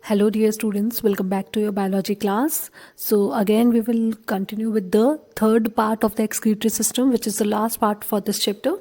Hello dear students, welcome back to your biology class. So again we will continue with the third part of the excretory system, which is the last part for this chapter.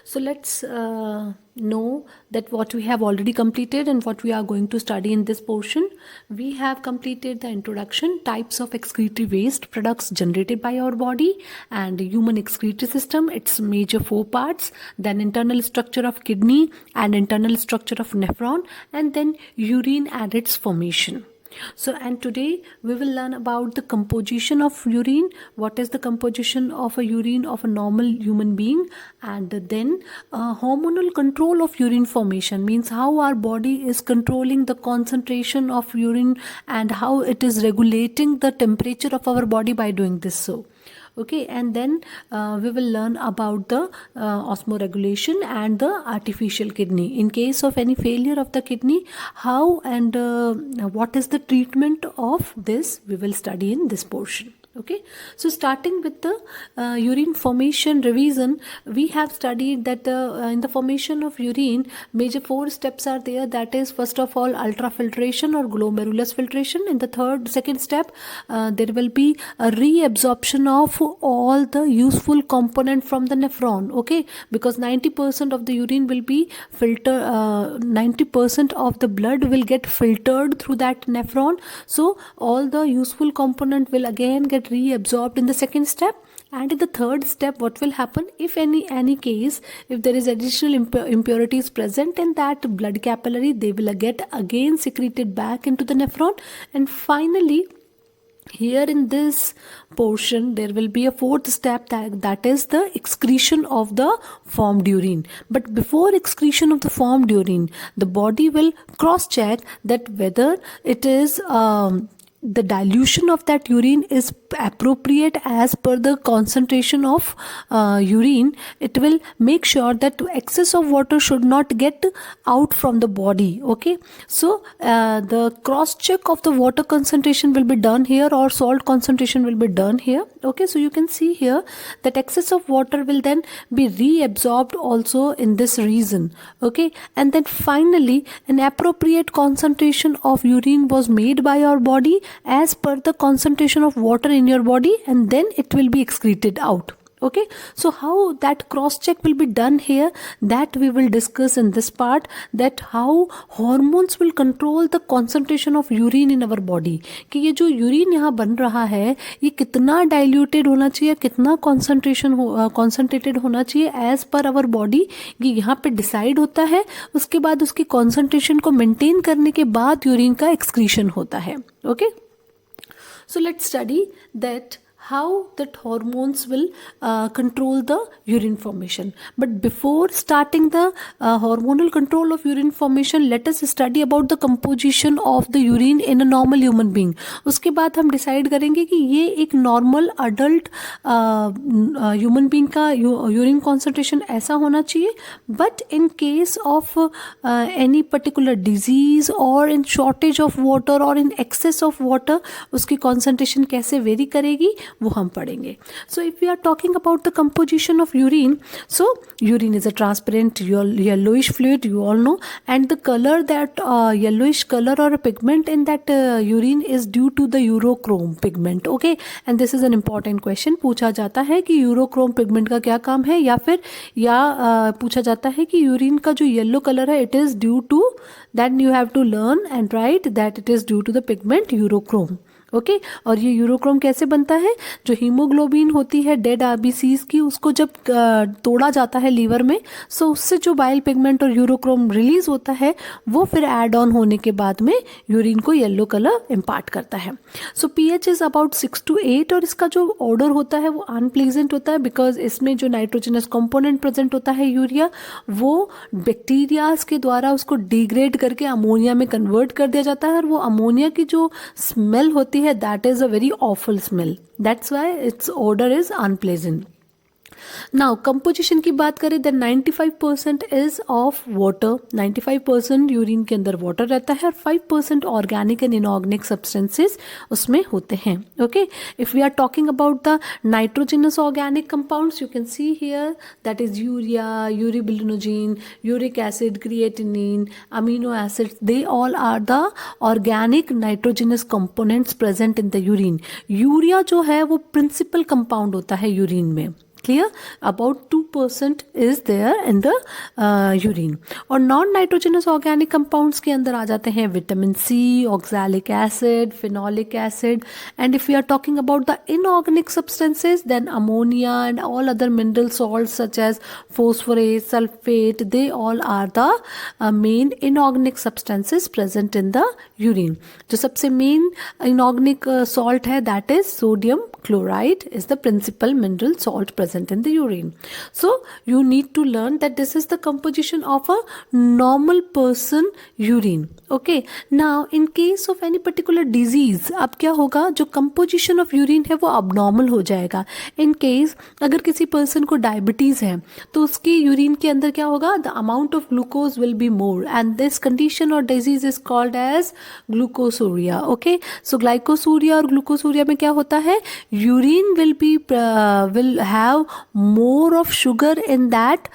So let's know that what we have already completed and what we are going to study in this portion. We have completed the introduction, types of excretory waste products generated by our body, and human excretory system, its major 4 parts, then internal structure of kidney and internal structure of nephron, and then urine and its formation. So, and today we will learn about the composition of urine, what is the composition of a urine of a normal human being, and then hormonal control of urine formation, means how our body is controlling the concentration of urine and how it is regulating the temperature of our body by doing this. So okay, and then we will learn about the osmoregulation and the artificial kidney. In case of any failure of the kidney, how and what is the treatment of this, we will study in this portion. Okay, so starting with the urine formation revision, we have studied that in the formation of urine, major 4 steps are there. That is, first of all, ultrafiltration or glomerulus filtration. In the second step, there will be a reabsorption of all the useful component from the nephron. Okay, because 90% of the urine will be filtered, 90% of the blood will get filtered through that nephron. So all the useful component will again get reabsorbed in the second step. And in the third step, what will happen, if any case, if there is additional impurities present in that blood capillary, they will get again secreted back into the nephron. And finally, here in this portion, there will be a 4th step, that is the excretion of the formed urine. But before excretion of the formed urine, the body will cross check that whether it is the dilution of that urine is appropriate as per the concentration of urine. It will make sure that excess of water should not get out from the body. Okay, so the cross check of the water concentration will be done here, or salt concentration will be done here. Okay, so you can see here that excess of water will then be reabsorbed also in this region. Okay, and then finally an appropriate concentration of urine was made by our body as per the concentration of water in your body, and then it will be excreted out. Okay, so how that cross check will be done here, that we will discuss in this part, that how hormones will control the concentration of urine in our body, कि ये जो urine यहाँ बन रहा है ये कितना diluted होना चाहिए, कितना कॉन्सेंट्रेटेड होना चाहिए एज पर आवर बॉडी, ये यहाँ पे डिसाइड होता है. उसके बाद उसकी कॉन्सेंट्रेशन को मेंटेन करने के बाद यूरिन का एक्सक्रीशन होता है. Okay, so let's study that how that hormones will control the urine formation. But before starting the hormonal control of urine formation, let us study about the composition of the urine in a normal human being. उसके बाद हम decide करेंगे कि ये एक normal adult human being का urine concentration ऐसा होना चाहिए. But in case of any particular disease और इन शॉर्टेज ऑफ वाटर और इन एक्सेस ऑफ वाटर, उसकी कॉन्सेंट्रेशन कैसे वेरी करेगी वो हम पढ़ेंगे. So if we are talking about the composition of urine, so urine is a transparent yellowish fluid, you all know, and the color, that yellowish color or a pigment in that urine is due to the urochrome pigment. Okay, and this is an important question. पूछा जाता है कि urochrome pigment का क्या काम है, या फिर पूछा जाता है कि यूरिन का जो येलो कलर है, it is due to, that you have to learn and write that it is due to the pigment urochrome. Okay, और ये यूरोक्रोम कैसे बनता है, जो हीमोग्लोबिन होती है डेड आरबीसीज की, उसको जब तोड़ा जाता है लीवर में, सो उससे जो बाइल पिगमेंट और यूरोक्रोम रिलीज होता है, वो फिर ऐड ऑन होने के बाद में यूरिन को येलो कलर इम्पार्ट करता है. सो पीएच इज अबाउट 6 to 8, और इसका जो ऑर्डर होता है वो अनप्लीजेंट होता है, बिकॉज इसमें जो नाइट्रोजनस कंपोनेंट प्रेजेंट होता है यूरिया, वो बैक्टीरियाज के द्वारा उसको डिग्रेड करके अमोनिया में कन्वर्ट कर दिया जाता है, और वो अमोनिया की जो स्मेल होती है, that is a very awful smell. That's why its odor is unpleasant. Now composition की बात करें then 95% is of water, 95% urine के अंदर वाटर रहता है और 5% ऑर्गेनिक एंड इनऑर्गेनिक सब्सटेंसेस उसमें होते हैं. Okay, if we are talking about the nitrogenous organic compounds you can see here that is urea, urobilinogen, uric acid, creatinine, amino acids, they all are the organic nitrogenous components present in the urine. Urea जो है वो principal compound होता है urine में. Clear? About 2% is there in the urine. और non nitrogenous organic compounds के अंदर आ जाते हैं vitamin C, oxalic acid, phenolic acid. And if we are talking about the inorganic substances then ammonia and all other mineral salt such as phosphorus, sulfate, they all are the main inorganic substances present in the urine. जो सबसे main inorganic salt है that is sodium chloride is the principal mineral salt present in the urine. So you need to learn that this is the composition of a normal person urine. Okay, now in case of any particular disease अब क्या होगा, जो composition of urine है वो abnormal हो जाएगा. In case अगर किसी person को डायबिटीज़ है तो उसकी यूरिन के अंदर क्या होगा, the amount of glucose will be more and this condition और disease is called as glucosuria. Okay, so glycosuria और ग्लूकोसूरिया में क्या होता है, urine will have more of sugar in that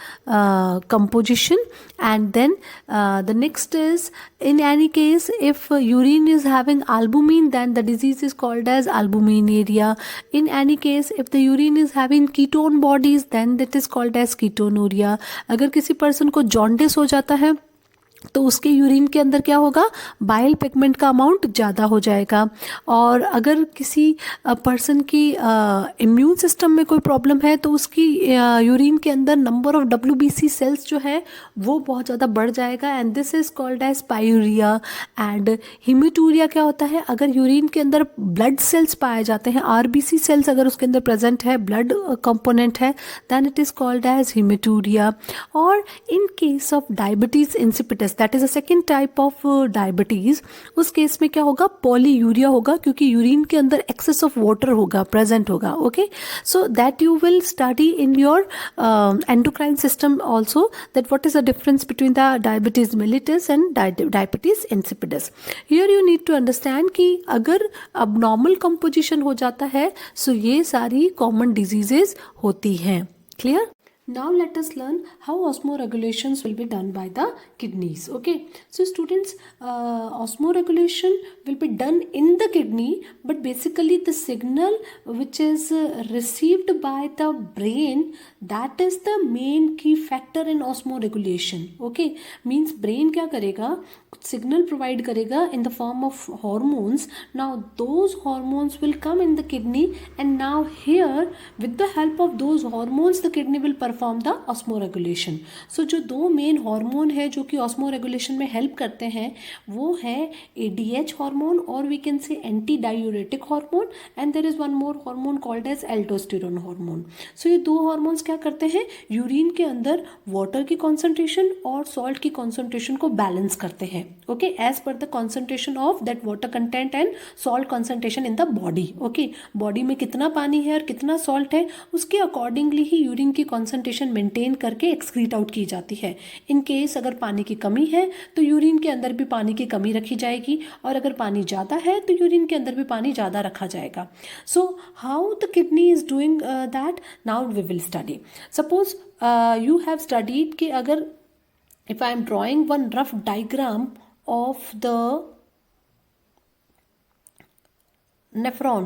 composition. And then the next is, in any case if urine is having albumin then the disease is called as albuminuria. In any case if the urine is having ketone bodies then that is called as ketonuria. अगर किसी person को jaundice हो जाता है तो उसके urine के अंदर क्या होगा, बाइल पिगमेंट का अमाउंट ज़्यादा हो जाएगा. और अगर किसी पर्सन की इम्यून सिस्टम में कोई प्रॉब्लम है तो उसकी यूरिन के अंदर नंबर ऑफ WBC सेल्स जो है वो बहुत ज़्यादा बढ़ जाएगा and this is called as pyuria. And hematuria क्या होता है, अगर यूरिन के अंदर ब्लड सेल्स पाए जाते हैं, RBC सेल्स अगर उसके अंदर प्रेजेंट है, ब्लड कंपोनेंट है, then it is called as hematuria. और in case of diabetes insipidus that is a second type of diabetes, उस केस में क्या होगा, पॉलीयूरिया होगा क्योंकि यूरिन के अंदर एक्सेस ऑफ वाटर होगा, प्रेजेंट होगा. Okay, so that you will study in your endocrine system also that what is the difference between the diabetes mellitus and diabetes insipidus. Here you need to understand कि अगर abnormal composition हो जाता है सो ये सारी common diseases होती हैं. Clear? Now let us learn how osmoregulations will be done by the kidneys. Okay, so students, osmoregulation will be done in the kidney, but basically the signal which is received by the brain, that is the main key factor in osmoregulation. Okay, means brain क्या करेगा, signal provide करेगा in the form of hormones. Now those hormones will come in the kidney and now here with the help of those hormones the kidney will perform the osmoregulation. So जो दो main hormone है जो कि osmoregulation में help करते हैं वो है ADH हार्मोन और we can say anti diuretic hormone and there is one more hormone called as aldosterone hormone. So ये दो हार्मोन्स क्या करते हैं, यूरिन के अंदर वाटर की कॉन्सेंट्रेशन और सॉल्ट की कॉन्सेंट्रेशन को बैलेंस करते हैं. Okay, as per the concentration of that water content and salt concentration in the body. Okay, body में कितना पानी है और कितना सॉल्ट है उसके अकॉर्डिंगली ही यूरिन की कॉन्सेंट्रेशन मेंटेन करके एक्सक्रीट आउट की जाती है. इन केस अगर पानी की कमी है तो यूरिन के अंदर भी पानी की कमी रखी जाएगी और अगर पानी ज़्यादा है तो यूरिन के अंदर भी पानी ज़्यादा रखा जाएगा. So how the kidney is doing that, now we will study. Suppose you have studied कि अगर if I am drawing one rough diagram of the nephron,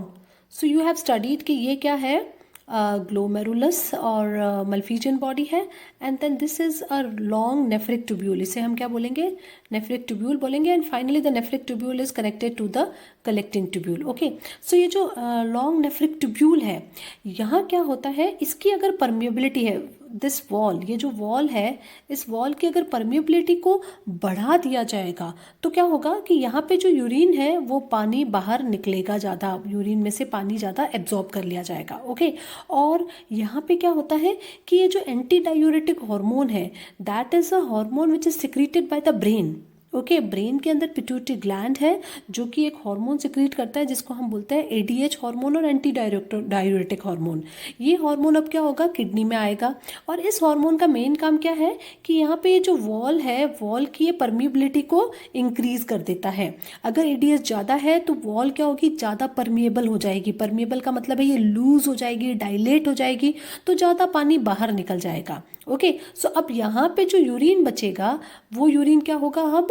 so you have studied कि ये क्या है, ग्लोमेरुलस और मल्फीजियन बॉडी है and then this is a long nephric tubule, इसे हम क्या बोलेंगे, नेफ्रिक ट्यूब्यूल बोलेंगे. And finally the nephric tubule is connected to the collecting tubule. Okay, so ये जो लॉन्ग नेफ्रिक ट्यूब्यूल है यहाँ क्या होता है, इसकी अगर परमिएबिलिटी है, दिस वॉल, ये जो वॉल है इस वॉल की अगर परमिएबिलिटी को बढ़ा दिया जाएगा तो क्या होगा कि यहाँ पे जो यूरिन है वो पानी बाहर निकलेगा, ज़्यादा यूरिन में से पानी ज़्यादा एब्जॉर्ब कर लिया जाएगा. ओके, और यहाँ पे क्या होता है कि ये जो एंटी डायूरेटिक हार्मोन है that is a hormone which is secreted by the brain. Okay brain के अंदर पिट्यूटरी ग्लैंड है जो कि एक हार्मोन सिक्रीट करता है जिसको हम बोलते हैं एडीएच हार्मोन और एंटी डाययूरेटिक हार्मोन। ये हार्मोन अब क्या होगा, किडनी में आएगा। और इस हार्मोन का मेन काम क्या है कि यहाँ पे जो वॉल है, वॉल की ये परमिएबिलिटी को इंक्रीज कर देता है। अगर एडीएच ज़्यादा है तो वॉल क्या होगी, ज़्यादा परमिएबल हो जाएगी। परमिएबल का मतलब है ये लूज हो जाएगी, डायलेट हो जाएगी, तो ज़्यादा पानी बाहर निकल जाएगा। ओके सो अब यहाँ पे जो यूरिन बचेगा वो यूरिन क्या होगा, अब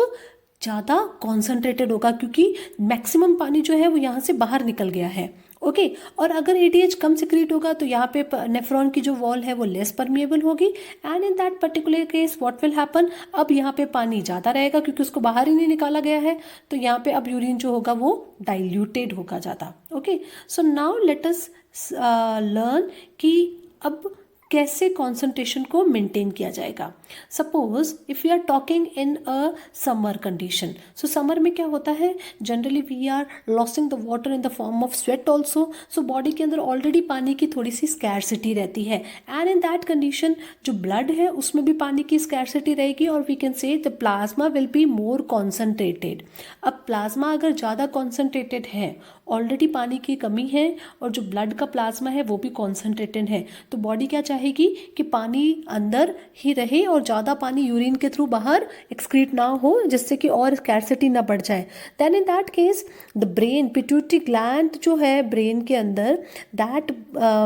ज़्यादा कॉन्सेंट्रेटेड होगा क्योंकि मैक्सिमम पानी जो है वो यहाँ से बाहर निकल गया है। ओके और अगर एडीएच कम सिक्रीट होगा तो यहाँ पे नेफ्रॉन की जो वॉल है वो लेस परमिएबल होगी and in that particular case what will happen, अब यहाँ पे पानी ज़्यादा रहेगा क्योंकि उसको बाहर ही नहीं निकाला गया है, तो यहाँ पे अब यूरिन जो होगा वो डाइल्यूटेड होगा ज़्यादा। Okay so now let us learn कि अब कैसे कॉन्सेंट्रेशन को मेंटेन किया जाएगा। Suppose if we are talking in a summer condition, so summer में क्या होता है, generally we are losing the water in the form of sweat also. So body के अंदर ऑलरेडी पानी की थोड़ी सी स्कैरसिटी रहती है एंड इन दैट कंडीशन जो ब्लड है उसमें भी पानी की स्कैरसिटी रहेगी और we can say the plasma will be more concentrated. अब प्लाज्मा अगर ज़्यादा कॉन्सेंट्रेटेड है, ऑलरेडी पानी की कमी है और जो ब्लड का प्लाज्मा है वो भी कॉन्सेंट्रेटेड है, तो बॉडी क्या चाहेगी कि पानी अंदर ही रहे और ज़्यादा पानी यूरिन के थ्रू बाहर एक्सक्रीट ना हो जिससे कि और स्कैरसिटी ना बढ़ जाए। Then in that case the brain pituitary gland जो है ब्रेन के अंदर that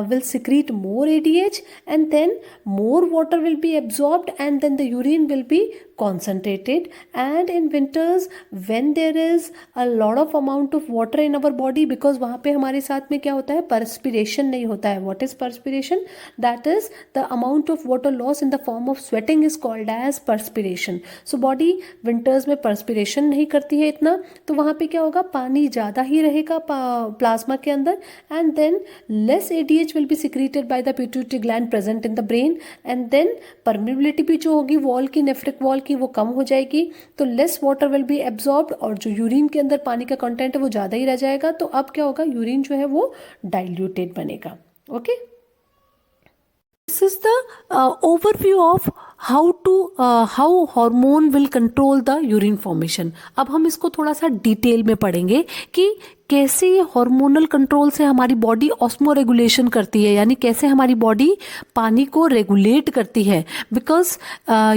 will secrete more ADH and then more water will be absorbed and then the urine will be concentrated। and in winters when there is a lot of amount of water in our body, because वहाँ पे हमारे साथ में क्या होता है, perspiration नहीं होता है। what is perspiration? that is the amount of water loss in the form of sweating is called as perspiration। so body winters में perspiration नहीं करती है इतना, तो वहाँ पे क्या होगा, पानी ज़्यादा ही रहेगा प्लाज्मा के अंदर and then less ADH will be secreted by the pituitary gland present in the brain and then permeability भी जो होगी वॉल की, नेफ्रिक वॉल की, वो कम हो जाएगी, तो less water will be absorbed और जो यूरिन के अंदर पानी का कंटेंट है वो ज़्यादा ही रह जाएगा, तो अब क्या होगा, यूरिन जो है वो डाइल्यूटेड बनेगा। Okay this is the overview of how hormone will control the urine formation. अब हम इसको थोड़ा सा डिटेल में पढ़ेंगे कि कैसे ये हार्मोनल कंट्रोल से हमारी बॉडी ऑस्मो रेगुलेशन करती है, यानी कैसे हमारी बॉडी पानी को रेगुलेट करती है। बिकॉज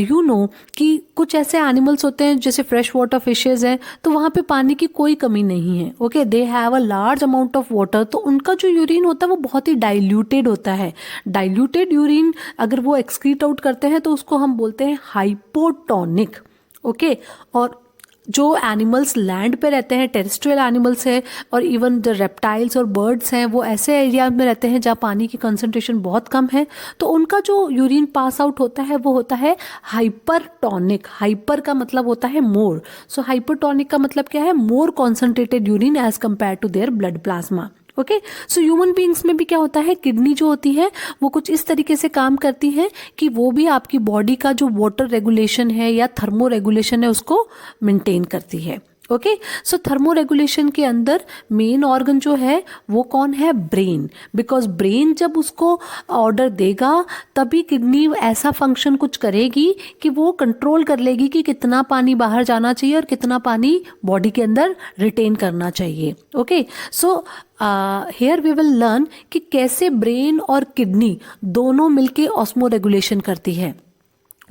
यू नो कि कुछ ऐसे एनिमल्स होते हैं जैसे फ्रेश वाटर फिशेज हैं, तो वहाँ पे पानी की कोई कमी नहीं है। Okay they have a large amount of water, तो उनका जो यूरिन होता है वो बहुत ही डाइल्यूटेड होता है। डाइल्यूटेड यूरिन अगर वो एक्सक्रीट आउट करते हैं तो उसको हम बोलते हैं हाइपोटोनिक। ओके और जो एनिमल्स लैंड पे रहते हैं, टेरेस्ट्रियल एनिमल्स है और इवन द रेप्टाइल्स और बर्ड्स हैं, वो ऐसे एरिया में रहते हैं जहाँ पानी की कंसंट्रेशन बहुत कम है, तो उनका जो यूरिन पास आउट होता है वो होता है हाइपरटोनिक। हाइपर का मतलब होता है मोर, सो हाइपरटोनिक का मतलब क्या है, more concentrated urine as compare to their blood plasma. Okay so human beings में भी क्या होता है, किडनी जो होती है वो कुछ इस तरीके से काम करती है कि वो भी आपकी बॉडी का जो वाटर रेगुलेशन है या थर्मो रेगुलेशन है उसको मेंटेन करती है। ओके सो थर्मो रेगुलेशन के अंदर मेन ऑर्गन जो है वो कौन है, ब्रेन। बिकॉज ब्रेन जब उसको ऑर्डर देगा तभी किडनी ऐसा फंक्शन कुछ करेगी कि वो कंट्रोल कर लेगी कि कितना पानी बाहर जाना चाहिए और कितना पानी बॉडी के अंदर रिटेन करना चाहिए। Okay so here we will learn कि कैसे ब्रेन और किडनी दोनों मिलके ऑस्मो रेगुलेशन करती है।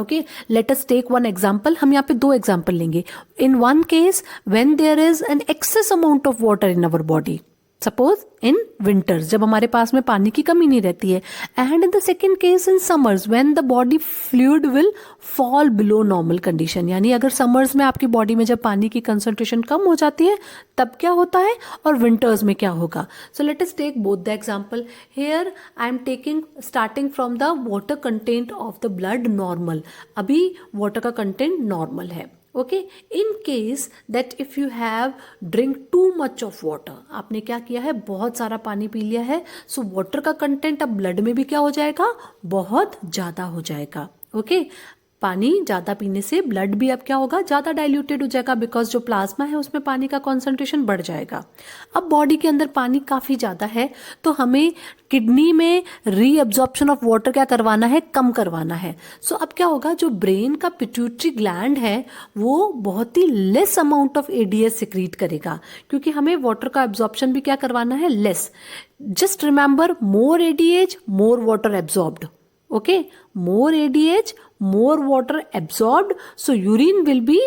Okay let us take one example. हम यहाँ पे दो एग्जाम्पल लेंगे। In one case when there is an excess amount of water in our body, suppose in winters जब हमारे पास में पानी की कमी नहीं रहती है, and in the second case in summers when the body fluid will fall below normal condition. यानी अगर समर्स में आपकी बॉडी में जब पानी की कंसंट्रेशन कम हो जाती है तब क्या होता है और विंटर्स में क्या होगा। So let us take both the example. Here I am taking starting from the water content of the blood normal. अभी वाटर का कंटेंट नॉर्मल है। Okay in case that if you have drink too much of water, आपने क्या किया है, बहुत सारा पानी पी लिया है, सो वाटर का कंटेंट अब ब्लड में भी क्या हो जाएगा, बहुत ज़्यादा हो जाएगा। ओके पानी ज़्यादा पीने से ब्लड भी अब क्या होगा, ज़्यादा डाइल्यूटेड हो जाएगा, बिकॉज जो प्लाज्मा है उसमें पानी का कॉन्सेंट्रेशन बढ़ जाएगा। अब बॉडी के अंदर पानी काफ़ी ज़्यादा है तो हमें किडनी में रीअब्जॉर्प्शन ऑफ वाटर क्या करवाना है, कम करवाना है। सो अब क्या होगा, जो ब्रेन का पिट्यूटरी ग्लैंड है वो बहुत ही less amount of ADH secrete करेगा, क्योंकि हमें वाटर का एब्जॉर्प्शन भी क्या करवाना है, less. Just remember, more ADH more water absorbed, okay, more ADH more water absorbed, so urine will be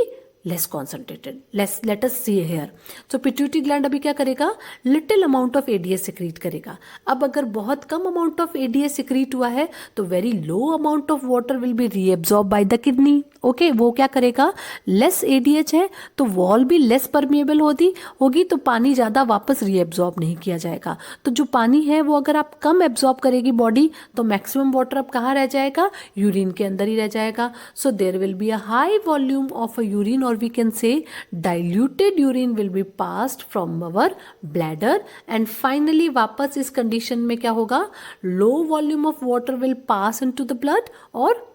less concentrated. Let us see here. So pituitary gland अभी क्या करेगा, little amount of ADH secrete करेगा। अब अगर बहुत कम amount of ADH secrete हुआ है तो very low amount of water will be reabsorbed by the kidney. Okay, वो क्या करेगा, लेस ADH है तो वॉल भी लेस परमिएबल होगी तो पानी ज़्यादा वापस रीएब्जॉर्ब नहीं किया जाएगा। तो जो पानी है वो अगर आप कम एब्जॉर्ब करेगी बॉडी तो मैक्सिमम वाटर अब कहाँ रह जाएगा, यूरिन के अंदर ही रह जाएगा। So there will be a high volume of a urine, और we can say diluted urine will be passed from our bladder, and finally वापस इस कंडीशन में क्या होगा, low volume of water will pass into the blood, और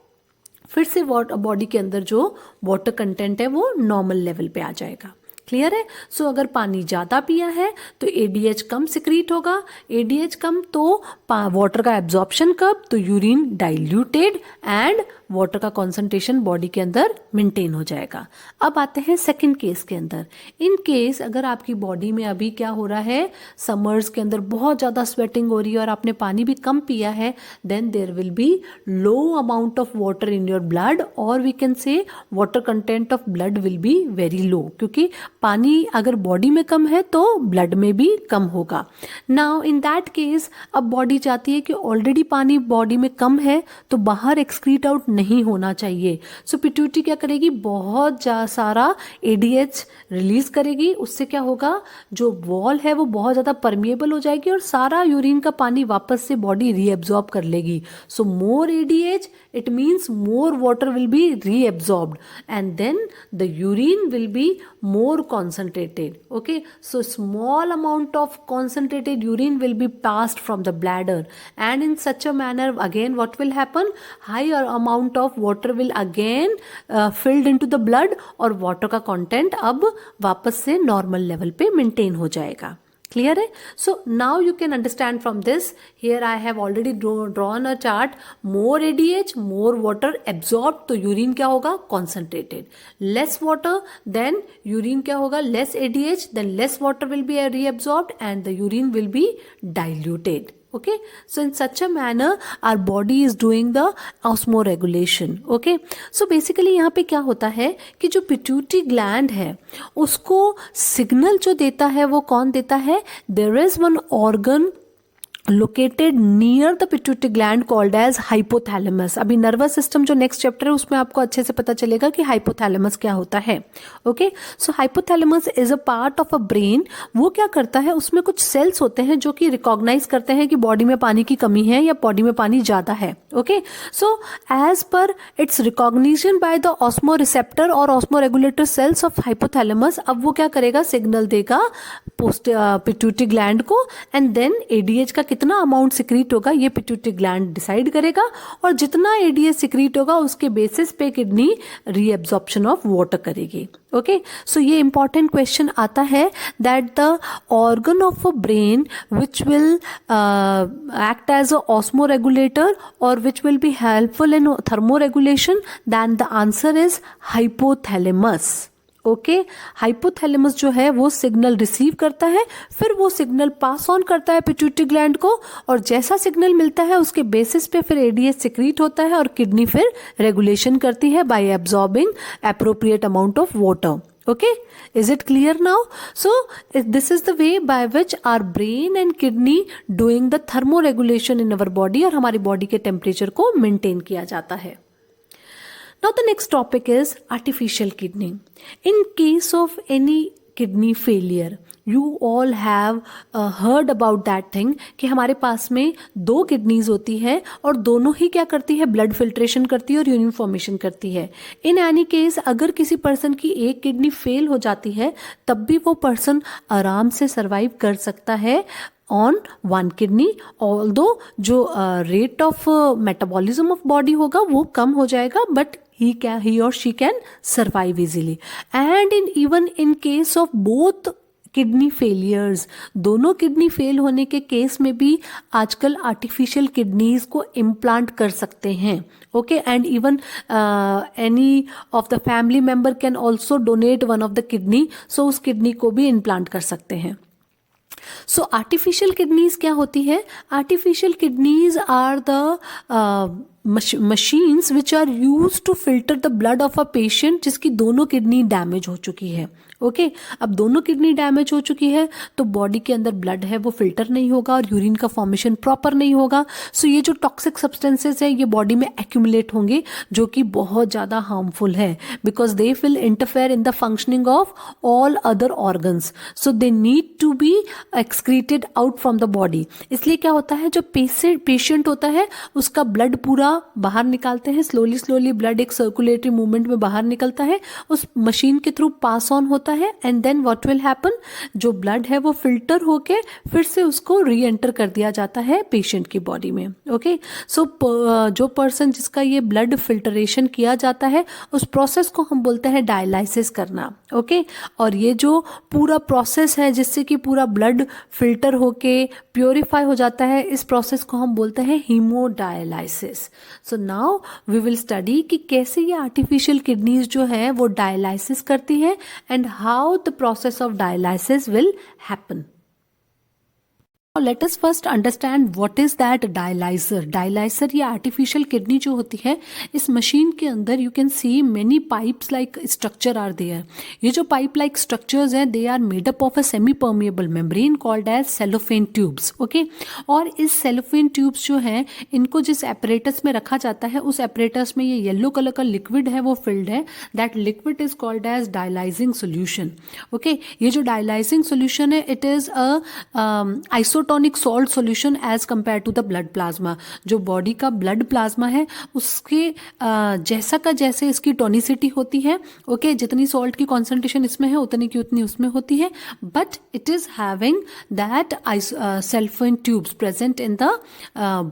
फिर से body के अंदर जो वाटर कंटेंट है वो नॉर्मल लेवल पे आ जाएगा। क्लियर है। सो अगर पानी ज़्यादा पिया है तो एडीएच कम सिक्रीट होगा, एडीएच कम तो वाटर का एब्जॉर्प्शन कम, तो यूरिन डाइल्यूटेड एंड वाटर का कॉन्सेंट्रेशन बॉडी के अंदर मेंटेन हो जाएगा। अब आते हैं सेकंड केस के अंदर। इन केस अगर आपकी बॉडी में अभी क्या हो रहा है, समर्स के अंदर बहुत ज़्यादा स्वेटिंग हो रही है और आपने पानी भी कम पिया है, then there will be low amount of water in your blood, और we can say water content of blood will be very low, क्योंकि पानी अगर बॉडी में कम है तो ब्लड में भी कम होगा। नाउ इन दैट केस अब बॉडी चाहती है कि ऑलरेडी पानी बॉडी में कम है तो बाहर एक्सक्रीट आउट नहीं होना चाहिए। सो पिट्यूटरी क्या करेगी, बहुत सारा एडीएच रिलीज करेगी, उससे क्या होगा, जो वॉल है वो बहुत ज़्यादा परमिएबल हो जाएगी और सारा यूरिन का पानी वापस से बॉडी रीएब्जॉर्ब कर लेगी। So more ADH it means more water will be reabsorbed and then the urine will be more concentrated. Okay, so small amount of concentrated urine will be passed from the bladder, and in such a manner again what will happen, higher amount of water will again filled into the blood, और water का content अब वापस से normal level पे maintain हो जाएगा। Clear है। So now you can understand from this, here I have already drawn a chart, more ADH more water absorb, तो यूरिन क्या होगा, concentrated, less water then urine क्या होगा, less ADH then less water will be reabsorbed and the urine will be diluted. Okay, so in such a manner our body is doing the osmoregulation. Okay, so basically यहाँ पे क्या होता है कि जो pituitary gland है उसको signal जो देता है वो कौन देता है, there is one organ located near the pituitary gland called as hypothalamus. अभी नर्वस सिस्टम जो नेक्स्ट चैप्टर है उसमें आपको अच्छे से पता चलेगा कि हाइपोथैलेमस क्या होता है। Okay, so hypothalamus is a part of a brain. वो क्या करता है, उसमें कुछ सेल्स होते हैं जो कि रिकॉग्नाइज करते हैं कि बॉडी में पानी की कमी है या बॉडी में पानी ज्यादा है। Okay, so as per its recognition by the osmo receptor और osmo regulator cells of hypothalamus, अब वो क्या करेगा, सिग्नल देगा पिट्यूटरी ग्लैंड को, एंड देन एडीएच का कितना अमाउंट सिक्रीट होगा ये पिट्यूटरी ग्लैंड डिसाइड करेगा, और जितना एडीएच सिक्रीट होगा उसके बेसिस पे किडनी रीअब्जॉर्प्शन ऑफ वाटर करेगी। ओके, सो ये इंपॉर्टेंट क्वेश्चन आता है that the organ of a brain which will act as a osmo regulator और which will be helpful in thermo regulation, then the answer is hypothalamus. Okay, hypothalamus जो है वो signal receive करता है, फिर वो सिग्नल पास ऑन करता है पिट्यूटरी ग्लैंड को, और जैसा सिग्नल मिलता है उसके बेसिस पे फिर एडीएच सिक्रीट होता है और किडनी फिर रेगुलेशन करती है bye absorbing appropriate amount of water. Okay, is it clear now? So this is the way by which our brain and kidney doing the thermoregulation in our body, और हमारी body के temperature को maintain किया जाता है। Now the next topic is artificial kidney. In case of any kidney failure, you all have heard about that thing कि हमारे पास में दो किडनीज होती है और दोनों ही क्या करती है, ब्लड फिल्ट्रेशन करती है और यूरिन फॉर्मेशन करती है। इन एनी केस अगर किसी पर्सन की एक किडनी फेल हो जाती है तब भी वो पर्सन आराम से सर्वाइव कर सकता है ऑन वन किडनी, ऑल्दो जो rate of metabolism of body होगा वो कम हो जाएगा, but he or she can survive easily. And even in case of both kidney failures, दोनों किडनी फेल होने के केस में भी आजकल आर्टिफिशियल किडनीज को इम्प्लांट कर सकते हैं. Okay, and even any of the family member can also donate one of the kidney, so उस किडनी को भी इम्प्लांट कर सकते हैं. सो आर्टिफिशियल किडनीज क्या होती है? Artificial kidneys are the machines which are use to filter the blood of a patient जिसकी दोनों किडनी डैमेज हो चुकी है. ओके, अब दोनों किडनी डैमेज हो चुकी है तो बॉडी के अंदर ब्लड है वो फिल्टर नहीं होगा और यूरिन का फॉर्मेशन प्रॉपर नहीं होगा. सो ये जो टॉक्सिक सब्सटेंसेस है ये बॉडी में एक्यूमुलेट होंगे जो कि बहुत ज़्यादा हार्मफुल है, because they will interfere in the functioning of all other organs. So they need to be excreted out from the body. इसलिए क्या होता है, जो पेशेंट होता है उसका ब्लड पूरा बाहर निकालते हैं, स्लोली ब्लड एक सर्कुलेटरी मूवमेंट में बाहर निकलता है, उस मशीन के थ्रू पास ऑन होता है, and then what will happen, जो ब्लड है वो फिल्टर होके फिर से उसको री एंटर कर दिया जाता है पेशेंट की बॉडी में. ओके, सो जो पर्सन जिसका ये ब्लड फिल्टरेशन किया जाता है उस प्रोसेस को हम बोलते हैं डायलाइसिस करना. ओके, और ये जो पूरा प्रोसेस है जिससे कि पूरा ब्लड फिल्टर होके प्योरीफाई हो जाता है, इस प्रोसेस को हम बोलते हैं hemodialysis. So now we will study कि कैसे ये आर्टिफिशियल किडनीज जो है वो डायलाइसिस करती है and how the process of dialysis will happen. Let us first understand what is that dialyser. Dialyser या आर्टिफिशियल किडनी जो होती है, इस मशीन के अंदर you can see many pipes like structure are there. ये जो पाइप लाइक स्ट्रक्चर्स हैं they are made up of a semi permeable membrane called as cellophane tubes. Okay, और इस सेलोफेन ट्यूब्स जो हैं इनको जिस एपरेटस में रखा जाता है उस एपरेटस में ये येलो कलर का लिक्विड है वो फिल्ड है. That liquid is called as dialysing solution. Okay, ये जो डायलाइजिंग सोल्यूशन है it is a isotonic salt solution as compare to the blood plasma. जो बॉडी का ब्लड प्लाज्मा है उसके जैसा का जैसे इसकी टोनिसिटी होती है. ओके, जितनी सॉल्ट की कॉन्सेंट्रेशन इसमें है उतनी की उतनी उसमें होती है, but it is having that cellophane tubes present in the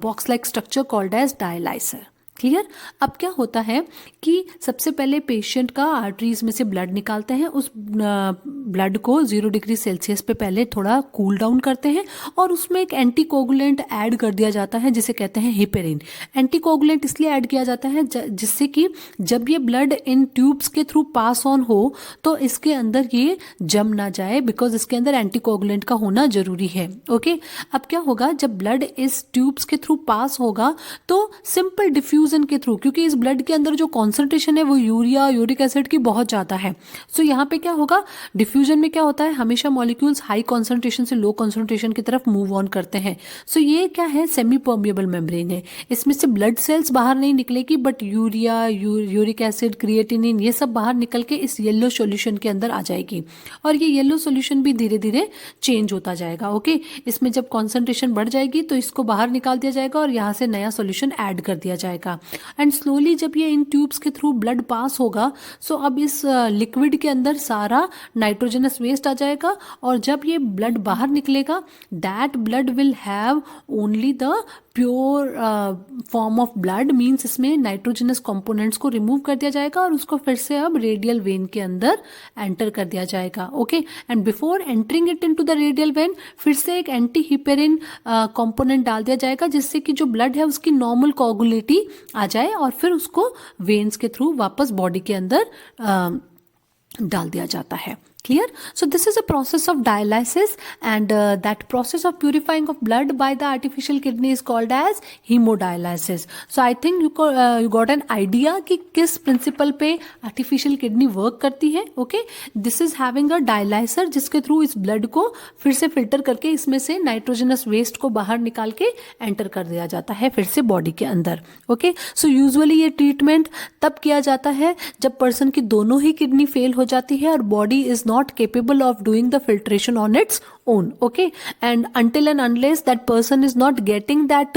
box like structure called as dialyser. Clear. अब क्या होता है कि सबसे पहले पेशेंट का आर्टरीज में से ब्लड निकालते हैं, उस ब्लड को 0 डिग्री सेल्सियस पे पहले थोड़ा कूल डाउन करते हैं और उसमें एक एंटीकोगुलेंट ऐड कर दिया जाता है जिसे कहते हैं हिपेरिन. एंटीकोगुलेंट इसलिए ऐड किया जाता है जिससे कि जब ये ब्लड इन ट्यूब्स के थ्रू पास ऑन हो तो इसके अंदर ये जम ना जाए, बिकॉज इसके अंदर एंटीकोगुलेंट का होना जरूरी है. ओके, अब क्या होगा, जब ब्लड इस ट्यूब्स के थ्रू पास होगा तो सिंपल डिफ्यूजन के थ्रू, क्योंकि इस ब्लड के अंदर जो कॉन्सेंट्रेशन है वो यूरिया यूरिक एसिड की बहुत ज्यादा है. सो यहाँ पे क्या होगा, डिफ्यूजन में क्या होता है, हमेशा मॉलिक्यूल्स हाई कॉन्सेंट्रेशन से लो कॉन्सेंट्रेशन की तरफ मूव ऑन करते हैं. सो ये क्या है, सेमी परमिएबल मेम्ब्रेन है, इसमें से ब्लड सेल्स बाहर नहीं निकलेगी, but urea uric acid creatinine ये सब बाहर निकल के इस येलो सॉल्यूशन के अंदर आ जाएगी और ये येलो सॉल्यूशन भी धीरे धीरे चेंज होता जाएगा. ओके, इसमें जब कॉन्सेंट्रेशन बढ़ जाएगी तो इसको बाहर निकाल दिया जाएगा और यहाँ से नया सॉल्यूशन ऐड कर दिया जाएगा. एंड स्लोली जब ये इन ट्यूब्स के थ्रू ब्लड पास होगा, सो अब इस लिक्विड के अंदर सारा नाइट्रोजनस वेस्ट आ जाएगा और जब ये ब्लड बाहर निकलेगा that blood will have only the pure form of blood, means इसमें नाइट्रोजनस कंपोनेंट्स को रिमूव कर दिया जाएगा और उसको फिर से अब रेडियल वेन के अंदर एंटर कर दिया जाएगा. Okay, and before entering it into the radial when फिर से एक एंटी हिपेरिन कंपोनेंट डाल दिया जाएगा जिससे कि जो ब्लड है उसकी नॉर्मल कोगुलेटी आ जाए और फिर उसको वेन्स के थ्रू वापस बॉडी के अंदर डाल दिया जाता है. Clear? So this is a process of dialysis and that process of purifying of blood by the artificial kidney is called as hemodialysis. So I think you got an idea कि किस principle पे artificial kidney work करती है. Okay? This is having a dialyzer जिसके through इस blood को फिर से filter करके इसमें से nitrogenous waste को बाहर निकाल के enter कर दिया जाता है फिर से body के अंदर. Okay? So usually ये treatment तब किया जाता है जब person की दोनों ही kidney fail हो जाती है और body is not capable of doing the filtration on its own. Okay, and until and unless that person is not getting that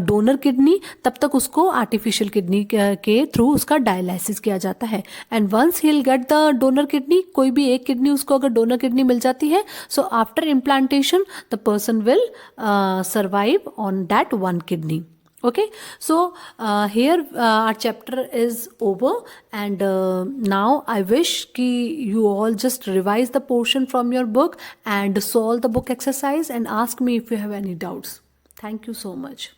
donor kidney, तब तक उसको artificial kidney के through उसका dialysis किया जाता है. And once he'll get the donor kidney, कोई भी एक kidney उसको अगर donor kidney मिल जाती है, so after implantation the person will survive on that one kidney. Okay, so here our chapter is over, and now I wish ki you all just revise the portion from your book and solve the book exercise and ask me if you have any doubts. Thank you so much.